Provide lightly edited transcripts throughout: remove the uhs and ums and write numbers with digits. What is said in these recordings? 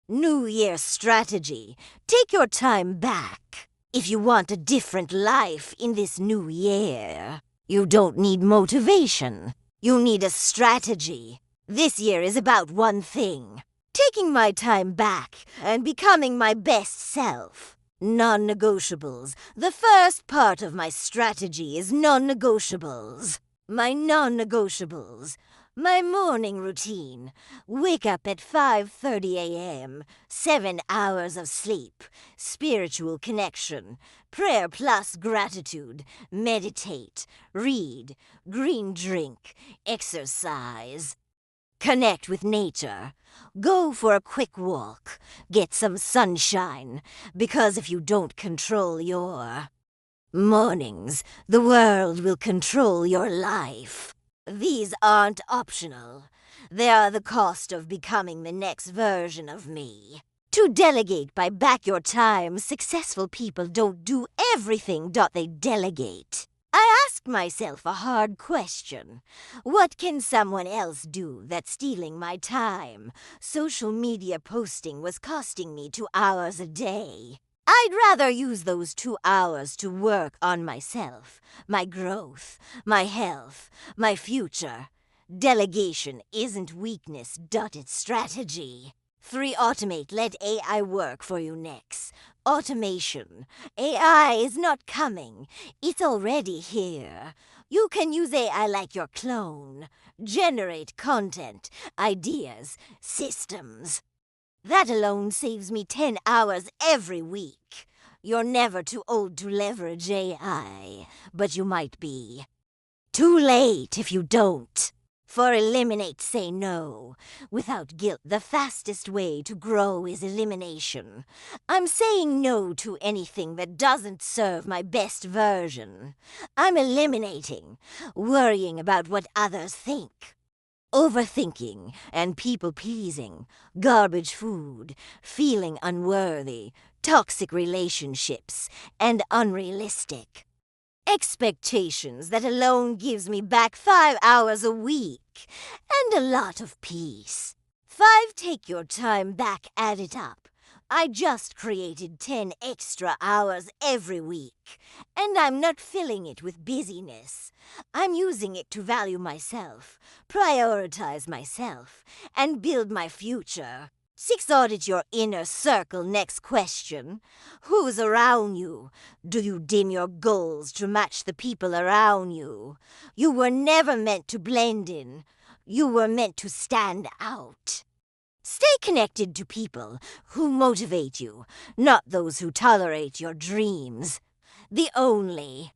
New Year strategy. Take your time back. If you want a different life in this new year, you don't need motivation. You need a strategy. This year is about one thing. Taking my time back and becoming my best self. Non-negotiables. The first part of my strategy is non-negotiables. My non-negotiables. My morning routine. Wake up at 5:30 a.m. 7 hours of sleep. Spiritual connection. Prayer plus gratitude. Meditate. Read. Green drink. Exercise. Connect with nature. Go for a quick walk. Get some sunshine. Because if you don't control your mornings, the world will control your life. These aren't optional. They are the cost of becoming the next version of me. To delegate by back your time, successful people don't do everything. They delegate. I ask myself a hard question. What can someone else do that's stealing my time? Social media posting was costing me 2 hours a day. I'd rather use those 2 hours to work on myself, my growth, my health, my future. Delegation isn't weakness. It's strategy. 3. Automate. Let AI work for you next. Automation. AI is not coming. It's already here. You can use AI like your clone. Generate content, ideas, systems. That alone saves me 10 hours every week. You're never too old to leverage AI, but you might be too late if you don't. For eliminate, say no. Without guilt, the fastest way to grow is elimination. I'm saying no to anything that doesn't serve my best version. I'm eliminating, worrying about what others think. Overthinking and people-pleasing, garbage food, feeling unworthy, toxic relationships, and unrealistic expectations that alone gives me back 5 hours a week and a lot of peace. 5. Take your time back, add it up. I just created 10 extra hours every week, and I'm not filling it with busyness. I'm using it to value myself, prioritize myself, and build my future. 6. Audit your inner circle. Next question. Who's around you? Do you dim your goals to match the people around you? You were never meant to blend in. You were meant to stand out. Stay connected to people who motivate you, not those who tolerate your dreams. The only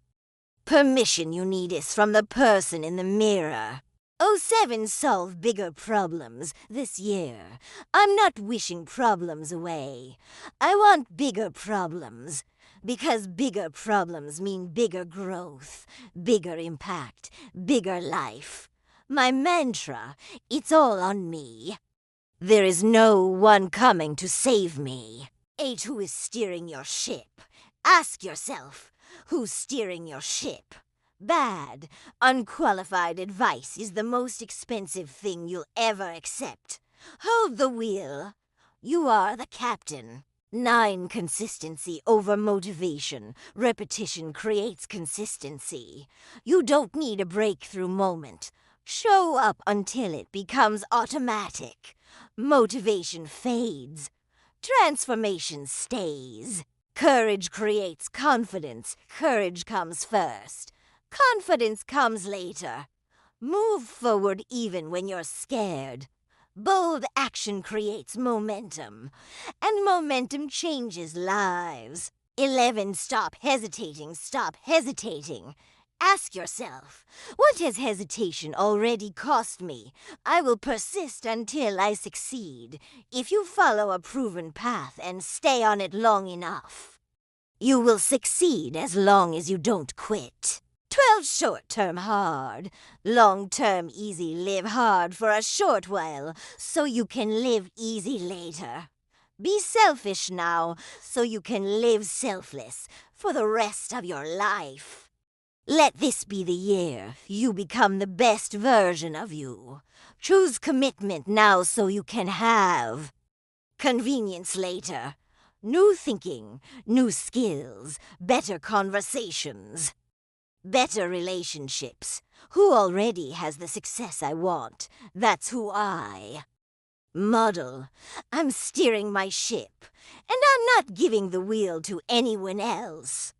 permission you need is from the person in the mirror. 07. Solve bigger problems this year. I'm not wishing problems away. I want bigger problems. Because bigger problems mean bigger growth, bigger impact, bigger life. My mantra, it's all on me. There is no one coming to save me. 8. Who is steering your ship? Ask yourself, who's steering your ship? Bad, unqualified advice is the most expensive thing you'll ever accept. Hold the wheel. You are the captain. 9. Consistency over motivation. Repetition creates consistency. You don't need a breakthrough moment. Show up until it becomes automatic. Motivation fades. Transformation stays. Courage creates confidence. Courage comes first. Confidence comes later. Move forward even when you're scared. Bold action creates momentum, and momentum changes lives. 11. Stop hesitating. Stop hesitating. Ask yourself, what has hesitation already cost me? I will persist until I succeed. If you follow a proven path and stay on it long enough, you will succeed as long as you don't quit. 12. Short-term hard. Long-term easy. Live hard for a short while so you can live easy later. Be selfish now so you can live selfless for the rest of your life. Let this be the year you become the best version of you. Choose commitment now so you can have Convenience later. New thinking, new skills, better conversations, better relationships. Who already has the success I want? That's who I. Model. I'm steering my ship, and I'm not giving the wheel to anyone else.